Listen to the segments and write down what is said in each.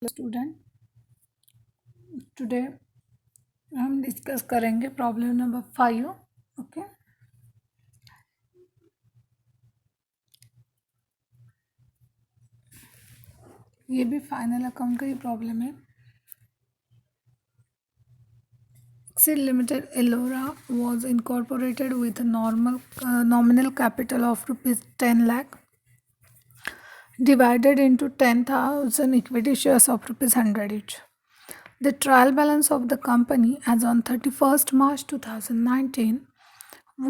Student, today हम discuss करेंगे problem number 5। Okay, ये भी फाइनल अकाउंट का ही प्रॉब्लम है। Exceed Limited Ellora was incorporated with a nominal capital of rupees 10 lakh divided into 10,000 equity shares of rupees 100 each. The trial balance of the company as on 31st March 2019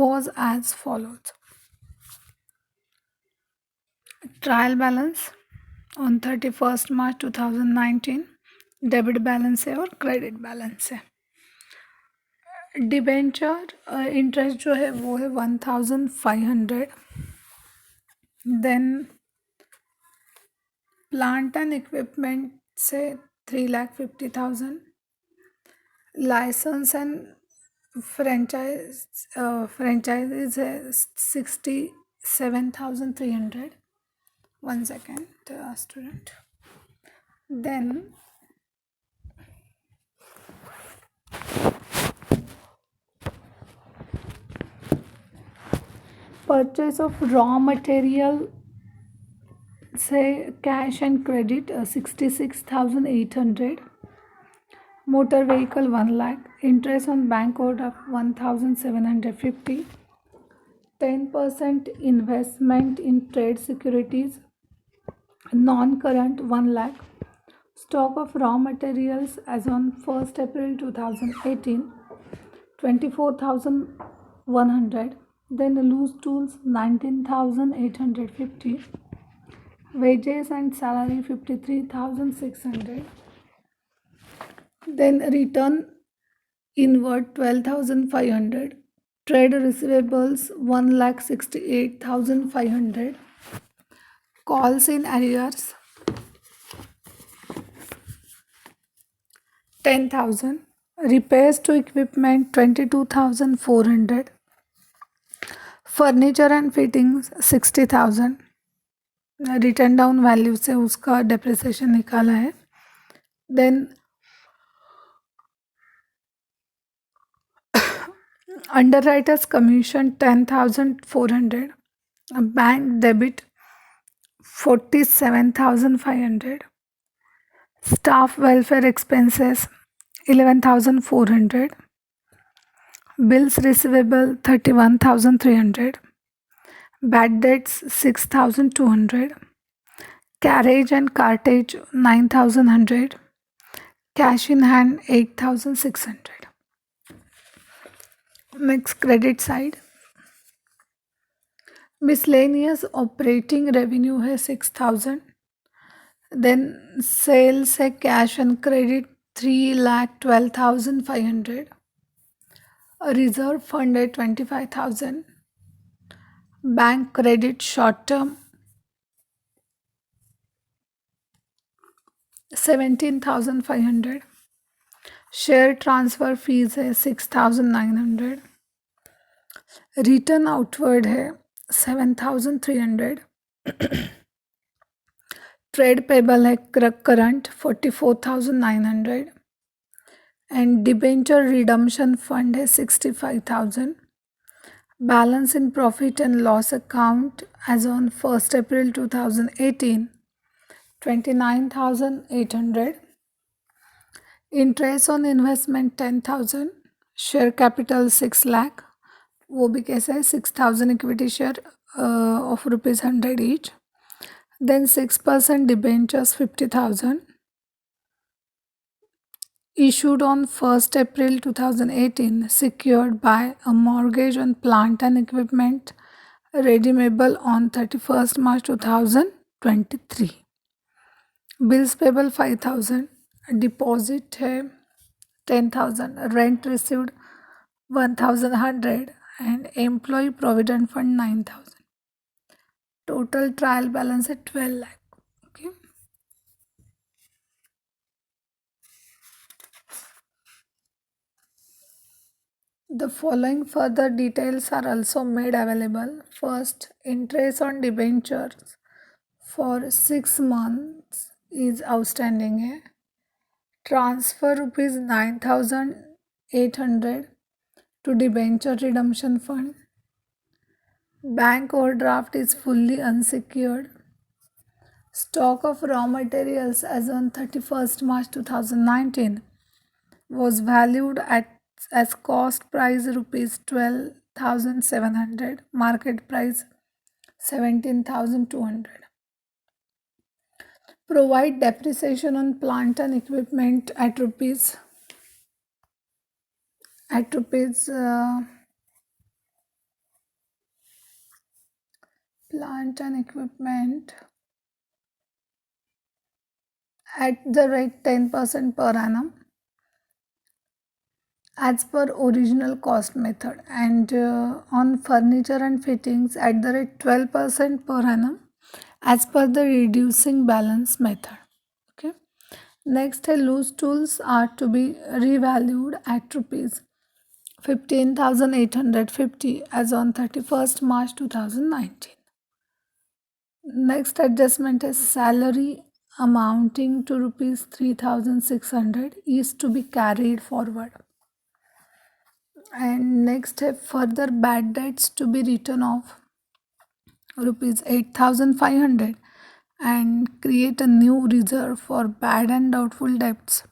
was as follows. Trial balance on 31st March 2019 debit balance है और credit balance है। Debenture interest जो है वो है 1500। Then plant and equipment से 3,50,000। Licence and franchises है 67,300। 1 second, student. Then purchase of raw material से cash and credit 66,800। Motor vehicle 1 lakh। Interest on bank of 1,750। 10% investment in trade securities non current 1 lakh। Stock of raw materials as on 1st April 2018 24,100। Then loose tools 19,850। Wages and salary 53,600। Then return inward 12,500। Trade receivables 1,68,500। Calls in arrears 10,000। Repairs to equipment 22,400। Furniture and fittings 60,000। Return down value से उसका depreciation निकाला है। Then underwriters commission 10,400। Bank debit 47,500। Staff welfare expenses 11,400। Bills receivable 31,300। Bad debts 6,200। Carriage and cartage 9,100। Cash in hand 8,600। Next, credit side. Miscellaneous operating revenue है 6,000। Then sales है cash and credit 3,12,500। Reserve fund है 25,000। Bank credit short term 17,500। Share transfer fees है 6,900। Return outward है 7,300। Trade payable है current 44,900। And debenture redemption fund है 65,000। Balance in profit and loss account as on 1st April 2018 29,800। Interest on investment 10,000। Share capital 6 lakh। वो भी कैसा है 6,000 equity share of rupees 100 each। Then 6% debentures 50,000। Issued on 1st April 2018 secured by a mortgage on plant and equipment redeemable on 31st March 2023। Bills payable 5,000। Deposit है 10,000। Rent received 1,100 and employee provident fund 9,000। Total trial balance है 12 lakh। Okay. The following further details are also made available. First, interest on debentures for 6 months is outstanding है. Transfer ₹9,800 to debenture redemption fund. Bank overdraft is fully unsecured. Stock of raw materials as on 31st March 2019 was valued at as cost price rupees 12,700, market price 17,200. Provide depreciation on plant and equipment at rupees plant and equipment at the rate 10% per annum as per original cost method, and on furniture and fittings at the rate 12% per annum as per the reducing balance method. Okay. Next, loose tools are to be revalued at rupees 15,850 as on 31st March 2019. Next adjustment is salary amounting to rupees 3,600 is to be carried forward. And next further bad debts to be written off rupees 8,500 and create a new reserve for bad and doubtful debts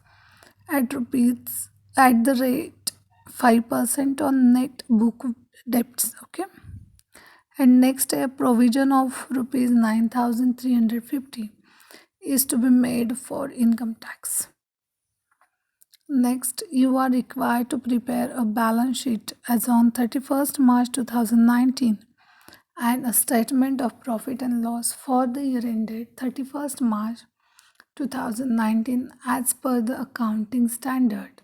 at rupees at the rate 5% on net book debts. Okay. And next a provision of rupees 9,350 is to be made for income tax. Next, you are required to prepare a balance sheet as on 31st March 2019 and a statement of profit and loss for the year ended 31st March 2019 as per the accounting standard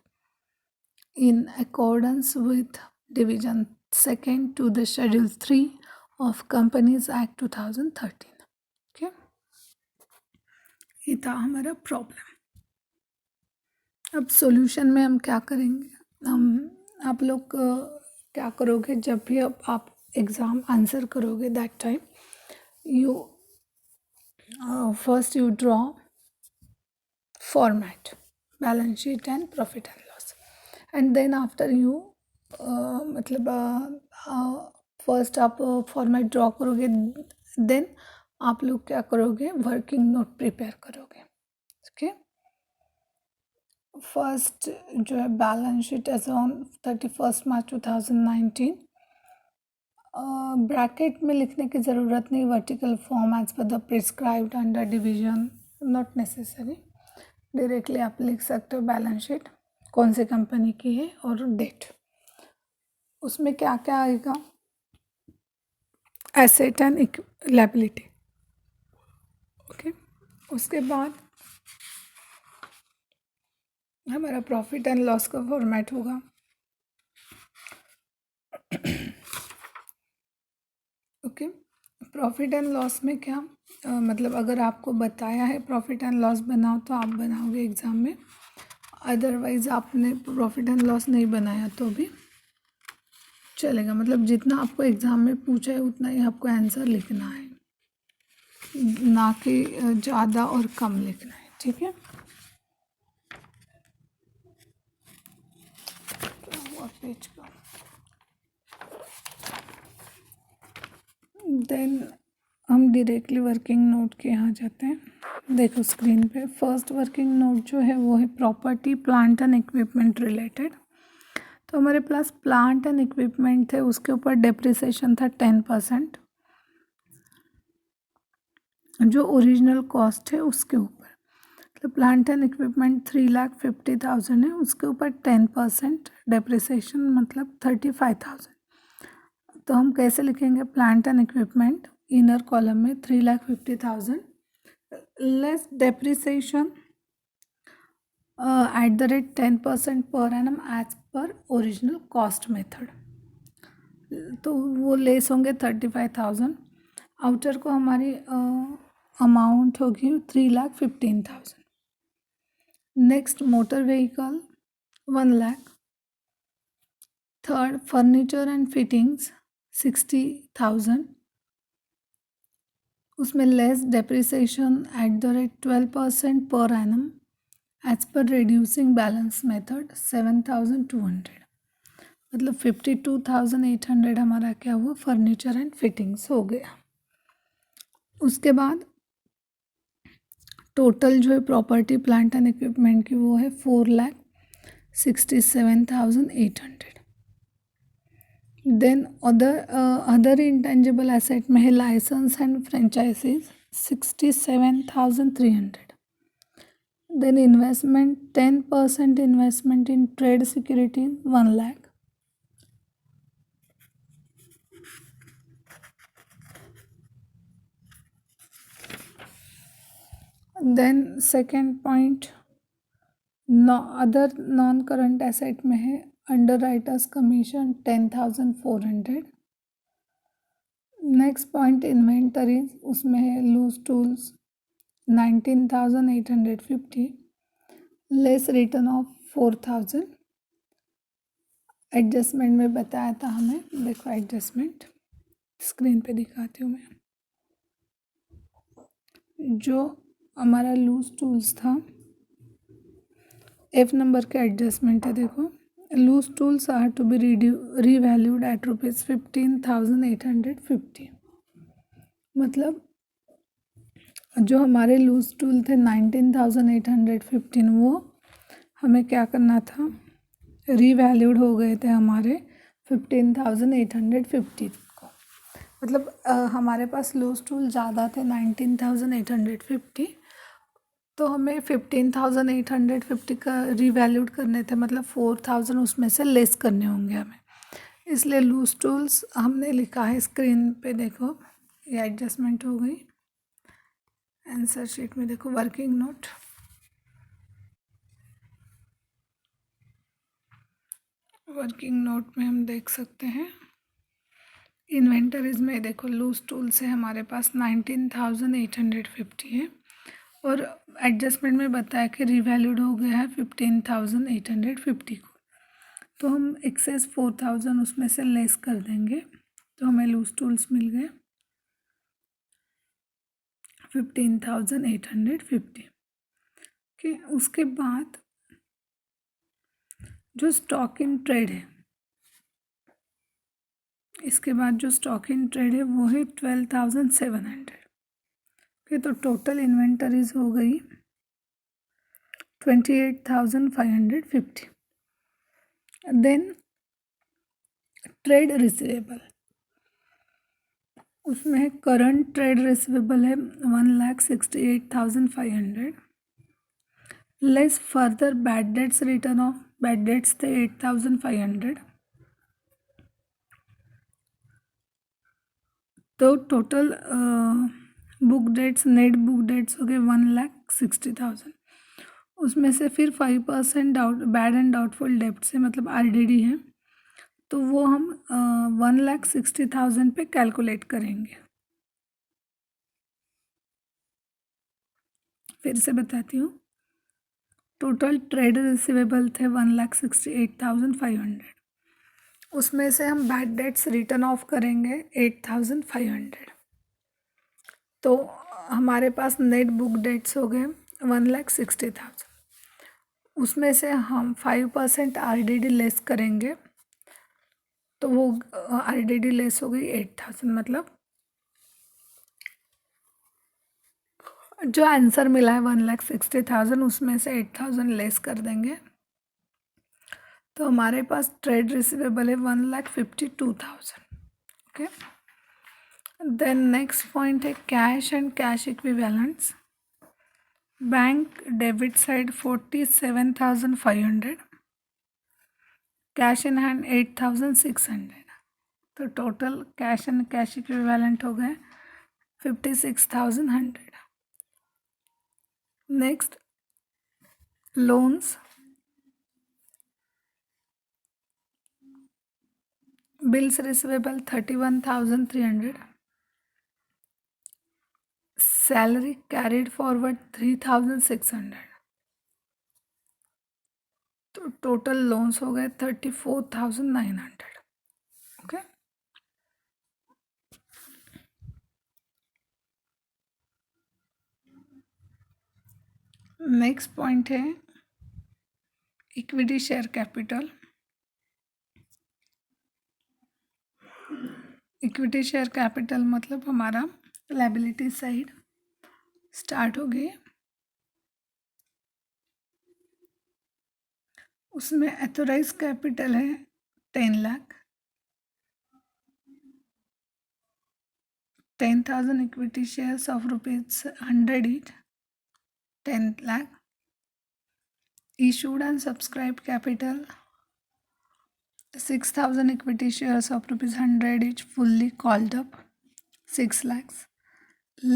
in accordance with Division 2nd to the Schedule 3 of Companies Act 2013. Okay, ये था हमारा problem. अब solution में हम क्या करेंगे, आप लोग क्या करोगे जब भी अब आप एग्ज़ाम आंसर करोगे, that time you first you draw format balance sheet and profit and loss, and then after you मतलब फर्स्ट आप फॉर्मेट ड्रॉ करोगे, देन आप लोग क्या करोगे, वर्किंग नोट प्रिपेयर करोगे. ओके, फर्स्ट जो है balance sheet as on 31st March 2019, bracket में लिखने की ज़रूरत नहीं, vertical form as per the prescribed under division not necessary, directly आप लिख सकते हो बैलेंस शीट कौन सी कंपनी की है और डेट. उसमें क्या क्या आएगा, एसेट एंड लायबिलिटी. ओके, उसके बाद हमारा प्रॉफिट एंड लॉस का फॉर्मेट होगा. ओके, प्रॉफिट एंड लॉस में क्या मतलब अगर आपको बताया है प्रॉफिट एंड लॉस बनाओ तो आप बनाओगे एग्ज़ाम में, अदरवाइज़ आपने प्रॉफिट एंड लॉस नहीं बनाया तो भी चलेगा. मतलब जितना आपको एग्ज़ाम में पूछा है उतना ही आपको आंसर लिखना है, ना कि ज़्यादा और कम लिखना है. ठीक है, क्या हुआ पेज का. देन हम डायरेक्टली वर्किंग नोट के यहाँ जाते हैं. देखो स्क्रीन पे फर्स्ट वर्किंग नोट जो है वो है property plant and equipment related. तो हमारे पास प्लांट एंड इक्विपमेंट थे, उसके ऊपर डेप्रिसिएशन था 10%, जो ओरिजिनल कॉस्ट है उसके ऊपर. तो प्लांट एंड इक्विपमेंट 3,50,000 है, उसके ऊपर 10% डेप्रिसिएशन मतलब 35,000. तो हम कैसे लिखेंगे, plant and equipment inner column में 3,50,000 less depreciation at the rate 10% per annum as per original cost method. तो वो लेस होंगे 35,000. आउटर को हमारी अमाउंट होगी 3,15,000. Next motor vehicle 1 lakh. Third furniture and fittings 60,000. उसमें less depreciation at the rate 12% per annum as per reducing balance method 7,200, मतलब 52,800 हमारा क्या हुआ, फर्नीचर एंड फिटिंग्स हो गया। उसके बाद टोटल जो है प्रॉपर्टी प्लांट एंड इक्विपमेंट की वो है 4,67,800। देन अदर इंटेंजिबल एसेट में है license and franchises 67,300। Then investment 10% investment in trade securities 1 lakh. Then second point other non current asset में है underwriters commission 10,400। Next point inventories, उसमें है loose tools 19,850 less return of 4,000। Adjustment में बताया था हमें, देखो एडजस्टमेंट स्क्रीन पे दिखाती हूँ मैं। जो हमारा लूज टूल्स था, एफ नंबर का एडजस्टमेंट है, देखो loose tools are to be revalued at ₹15,850। मतलब जो हमारे लूज टूल थे 19,815, वो हमें क्या करना था, रीवैल्यूड हो गए थे हमारे 15,850 को। मतलब हमारे पास लूज टूल ज़्यादा थे 19,850, तो हमें 15,850 का रीवैल्यूड करने थे, मतलब 4,000 उसमें से लेस करने होंगे हमें। इसलिए लूज टूल्स हमने लिखा है स्क्रीन पे, देखो ये एडजस्टमेंट हो गई। आंसर शीट में देखो वर्किंग नोट, वर्किंग नोट में हम देख सकते हैं इन्वेंटरीज में देखो लूज टूल से हमारे पास 19,850 है, और एडजस्टमेंट में बताया कि रिवैल्यूड हो गया है 15,850 को। तो हम एक्सेस 4,000 उसमें से लेस कर देंगे, तो हमें लूज टूल्स मिल गए 15,850 के। उसके बाद जो स्टॉक इन ट्रेड है, इसके बाद जो स्टॉक इन ट्रेड है वो है 12,700 के। तो टोटल इन्वेंटरीज हो गई 28,550। देन ट्रेड रिसीवेबल, उसमें करंट ट्रेड रिसीवेबल है 1,68,500 less further bad debts, return of bad debts थे 8,500। तो total book debts, net book debts हो गए 1,60,000। उसमें से फिर 5% बैड एंड डाउटफुल डेप्ट से, मतलब RDD है, तो वो हम 1,60,000 पे कैलकुलेट करेंगे। फिर से बताती हूँ, टोटल ट्रेड रिसीवेबल थे 1,68,500, उसमें से हम बैड डेट्स रिटर्न ऑफ करेंगे 8,500। तो हमारे पास नेट बुक डेट्स हो गए 1,60,000, उसमें से हम 5% RDD लेस करेंगे, तो वो RDD लेस हो गई 8,000। मतलब जो आंसर मिला है 1,60,000, उसमें से 8,000 लेस कर देंगे, तो हमारे पास ट्रेड रिसीवेबल है 1,52,000। ओके, देन नेक्स्ट पॉइंट है cash and cash equivalents. Bank debit side 47,500, cash in hand 8,600। तो total cash and cash equivalent हो गए 56,100। Next loans, bills receivable 31,300, salary carried forward 3,600। तो टोटल लोन्स हो गए 34,900। ओके, नेक्स्ट पॉइंट है equity share capital. Equity share capital मतलब हमारा liability side start हो गई। उसमें एथोराइज कैपिटल है 10 lakh, 10,000 equity shares of ₹100 each, 10 lakh. Issued and subscribed capital 6,000 equity shares of ₹100 each, fully called up 6 lakhs.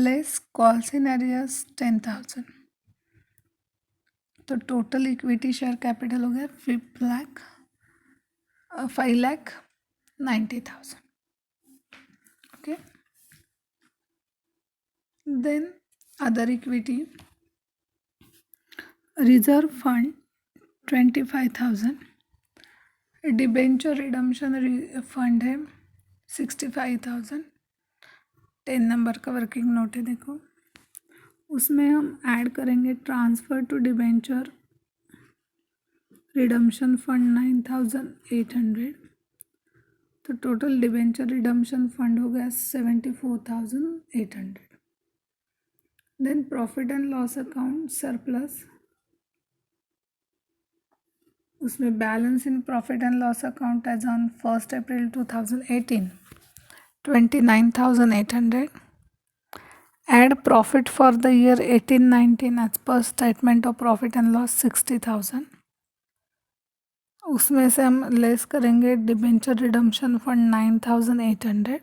Less calls in arrears 10,000. तो total equity share capital हो गया 5,90,000. Okay, then other equity reserve fund 25,000. Debenture redemption fund है 65,000. 10 number का working note है, देखो उसमें हम add करेंगे transfer to debenture redemption fund 9,800. तो टोटल डिबेंचर रिडम्पशन फंड हो गया 74,800. Then profit and loss account surplus, उसमें balance in profit and loss account as on 1 April 2018 29,800. Add profit for the year 18-19 as per statement of profit and loss 60,000. उसमें से हम less करेंगे debenture redemption fund 9,800.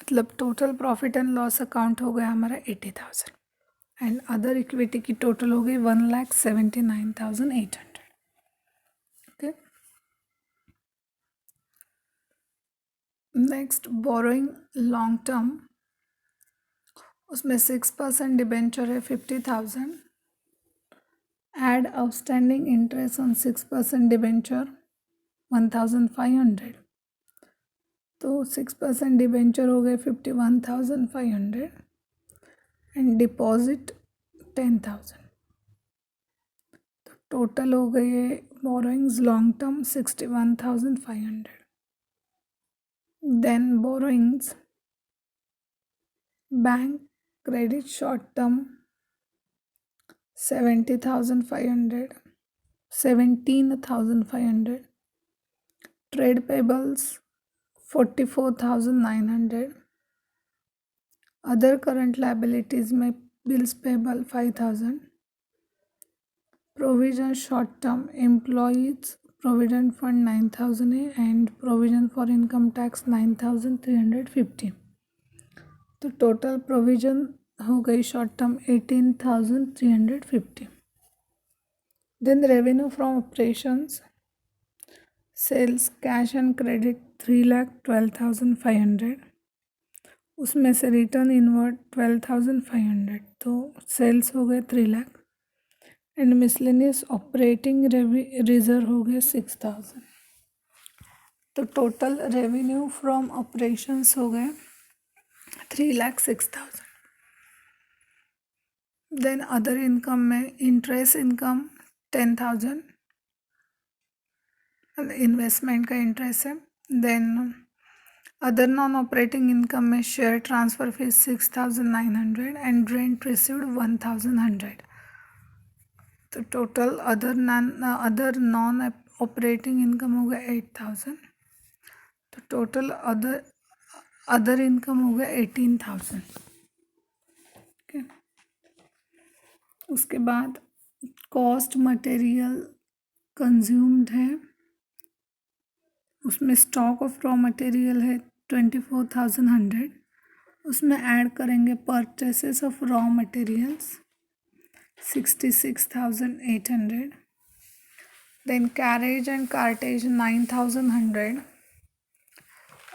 मतलब total profit and loss account हो गया हमारा 80,000. And other equity की total हो गई 1,79,800. Okay, next borrowing long term, उसमें 6% डिबेंचर है 50,000. Add outstanding interest on 6% debenture 1,500. तो 6% डिबेंचर हो गए 51,500 एंड डिपॉजिट 10,000. तो टोटल हो गए borrowings long term 61,500. Then borrowings bank credit short term 17,500. Trade payables 44,900. Other current liabilities में bills payable 5,000. Provision short term employees provident fund 9,000 है and provision for income tax 9,350. तो total provision हो गई short term 18,350. Then revenue from operations, sales cash and credit 3,12,500. उसमें से return inward 12,500. तो sales हो गए 3 lakh and miscellaneous operating reserve हो गए 6,000. तो टोटल रेवेन्यू फ्रॉम ऑपरेशंस हो गए 3,06,000. देन अदर इनकम में इंटरेस्ट इनकम 10,000, इन्वेस्टमेंट का इंटरेस्ट है. Then other non operating income में share transfer fees 6,900 and rent received 1,100. तो total other non operating income हो गया 8,000. तो टोटल अदर इनकम हो गया 18,000. ओके, उसके बाद कॉस्ट मटेरियल कंज्यूम्ड है, उसमें स्टॉक ऑफ रॉ मटेरियल है 24,100. उसमें ऐड करेंगे purchases of raw materials 66,800. Then carriage and cartage 9,100.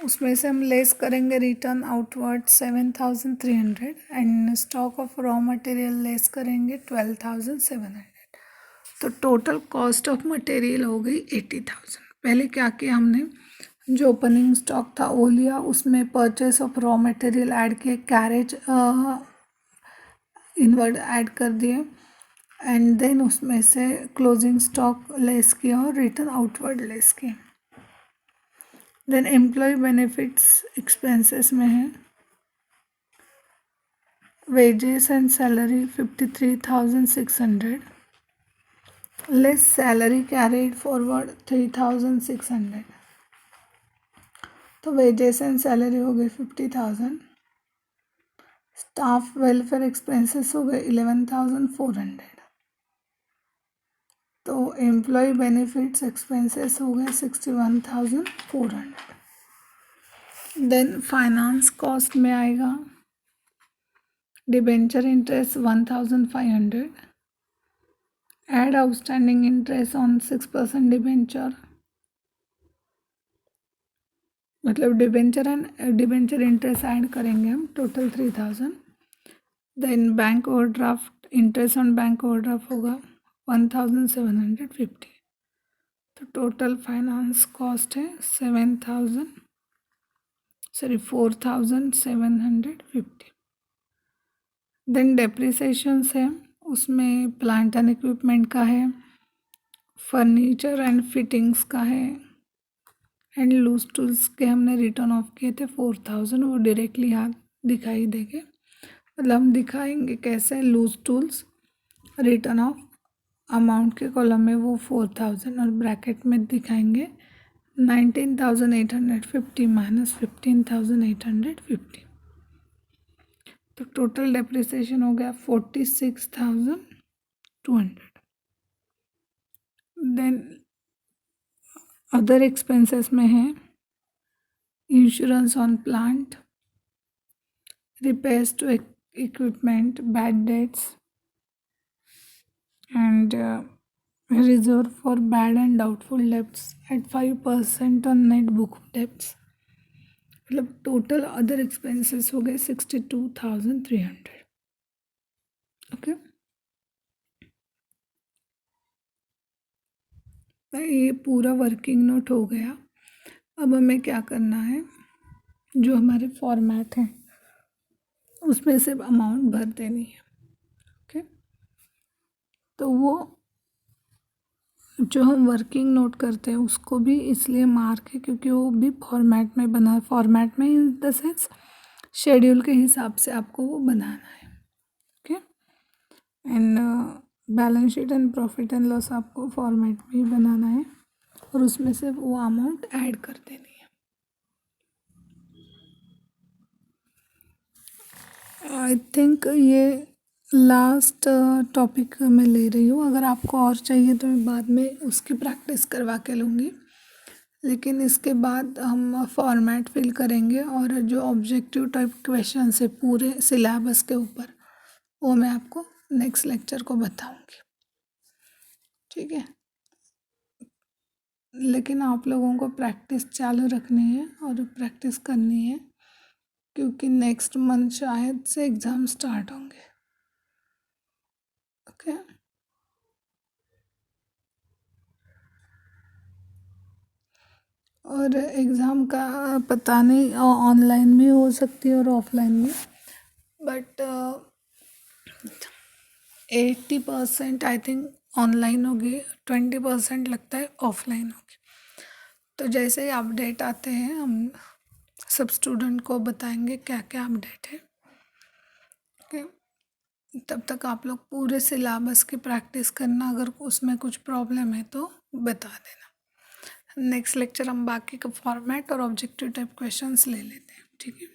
उसमें से हम लेस करेंगे return outward 7,300 and stock of raw material less करेंगे 12,700. तो टोटल कॉस्ट ऑफ मटेरियल हो गई 80,000. पहले क्या किया हमने, जो ओपनिंग स्टॉक था वो लिया, उसमें purchase of raw material add किए, कैरेज इनवर्ड ऐड कर दिए, एंड देन उसमें से क्लोजिंग स्टॉक लेस किया और रिटर्न आउटवर्ड लेस किया। देन एम्प्लॉय बेनिफिट्स एक्सपेंसेस में है wages and salary 53,600 less salary carried forward 3,600। तो वेजेस एंड सैलरी हो गई 50,000। स्टाफ वेलफेयर एक्सपेंसेस हो गए 11,400। तो एम्प्लॉय बेनिफिट्स एक्सपेंसेस हो गए 61,400। देन फाइनेंस कॉस्ट में आएगा debenture interest 1,500, add outstanding interest on 6% debenture, मतलब debenture and debenture interest add करेंगे हम, total 3,000। Then bank overdraft interest on bank overdraft होगा 1,750। तो टोटल फाइनेंस कॉस्ट है 4,750। देन डेप्रिसिएशंस है, उसमें प्लांट एंड इक्विपमेंट का है, फर्नीचर एंड फिटिंग्स का है, एंड लूज टूल्स के हमने रिटर्न ऑफ किए थे 4,000। वो डायरेक्टली हाथ दिखाई देंगे, मतलब हम दिखाएंगे कैसे loose tools return of amount के कॉलम में वो 4,000 और ब्रैकेट में दिखाएंगे 19,850 माइनस 15,850। तो टोटल डेप्रिसिएशन हो गया 46,200। देन अदर एक्सपेंसेस में है insurance on plant, repairs to equipment, bad debts, and reserve for bad and doubtful debts at 5% on net book debts। मतलब टोटल अदर एक्सपेंसेस हो गए 62,300। ओके, ये पूरा वर्किंग नोट हो गया। अब हमें क्या करना है, जो हमारे फॉर्मेट हैं उसमें सिर्फ अमाउंट भर देनी है। ओके, तो वो जो हम वर्किंग नोट करते हैं उसको भी इसलिए मार्क है क्योंकि वो भी फॉर्मेट में बना, फॉर्मेट में इन द सेंस शेड्यूल के हिसाब से आपको वो बनाना है। Okay, and balance sheet and profit and loss आपको फॉर्मेट में ही बनाना है और उसमें से वो अमाउंट ऐड कर देनी है। आई थिंक ये लास्ट टॉपिक मैं ले रही हूँ, अगर आपको और चाहिए तो मैं बाद में उसकी प्रैक्टिस करवा के लूँगी, लेकिन इसके बाद हम फॉर्मेट फिल करेंगे और जो ऑब्जेक्टिव टाइप क्वेश्चन है पूरे सिलेबस के ऊपर वो मैं आपको नेक्स्ट लेक्चर को बताऊँगी। ठीक है, लेकिन आप लोगों को प्रैक्टिस चालू रखनी है और प्रैक्टिस करनी है क्योंकि नेक्स्ट मंथ शायद से एग्ज़ाम स्टार्ट होंगे। ओके, और एग्ज़ाम का पता नहीं, ऑनलाइन भी हो सकती है और ऑफलाइन भी, बट 80% आई थिंक ऑनलाइन होगी, 20% लगता है ऑफलाइन होगी। तो जैसे ही अपडेट आते हैं हम सब स्टूडेंट को बताएंगे क्या क्या अपडेट है। ओके, तब तक आप लोग पूरे सिलेबस की प्रैक्टिस करना, अगर उसमें कुछ प्रॉब्लम है तो बता देना। नेक्स्ट लेक्चर हम बाकी का फॉर्मेट और ऑब्जेक्टिव टाइप क्वेश्चंस ले लेते हैं। ठीक है।